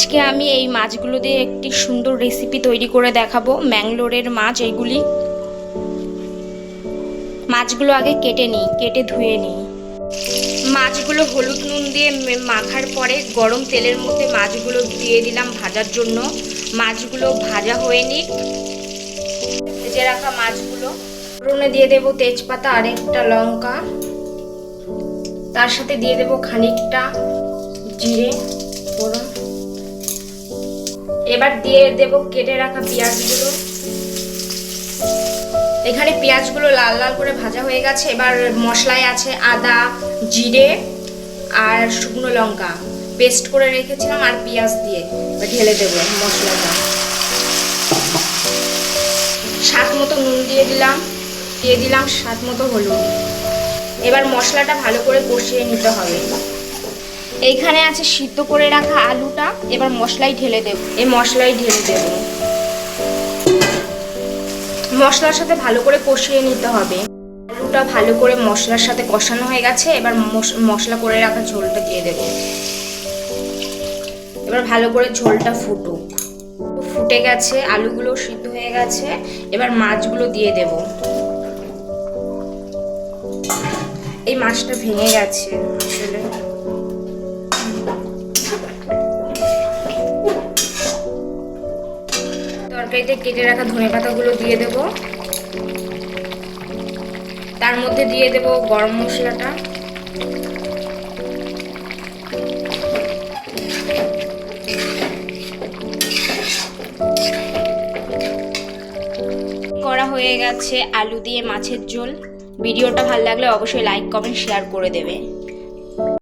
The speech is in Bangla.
আজকে আমি এই মাছগুলো দিয়ে একটি সুন্দর রেসিপি তৈরি করে দেখাবো। ম্যাঙ্গলোরের মাছ এইগুলি। মাছগুলো আগে কেটে ধুয়ে নিই। মাছগুলো হলুদ নুন দিয়ে মাখার পরে গরম তেলের মধ্যে মাছগুলো দিয়ে দিলাম ভাজার জন্য। মাছগুলো ভাজা হয়ে নিক। ভেজে রাখা মাছগুলো ফোড়নে দিয়ে দেবো তেজপাতা আর একটা লঙ্কা, তার সাথে দিয়ে দেবো খানিকটা জিরে ফোড়ন। এবার দিয়ে দেবো কেটে রাখা পেঁয়াজগুলো। এখানে পেঁয়াজগুলো লাল লাল করে ভাজা হয়ে গেছে। এবার মশলায় আছে আদা, জিরে আর শুকনো লঙ্কা পেস্ট করে রেখেছিলাম, আর পেঁয়াজ দিয়ে ঢেলে দেবো মশলাটা। স্বাদ মতো নুন দিয়ে দিলাম স্বাদ মতো হলুদ। এবার মশলাটা ভালো করে কষিয়ে নিতে হবে। এইখানে আছে সিদ্ধ করে রাখা আলুটা, এবার মশলায় ঢেলে দেব। মশলার সাথে ভালো করে কষিয়ে নিতে হবে। আলুটা ভালো করে মশলার সাথে কষানো হয়ে গেছে। এবার মশলা করে রাখা ঝোলটা দিয়ে দেব। এবার ভালো করে ঝোলটা ফুটে গেছে, আলুগুলো সিদ্ধ হয়ে গেছে। এবার মাছগুলো দিয়ে দেব। এই মাছটা ভেঙে গেছে আসলে। তরকারিতে কেটে রাখা ধনেপাতাগুলো দিয়ে দেব। তার মধ্যে দিয়ে দেব গরম মশলাটা। করা হয়ে গেছে আলু দিয়ে মাছের ঝোল। ভিডিওটা ভালো লাগলে অবশ্যই লাইক, কমেন্ট, শেয়ার করে দেবে।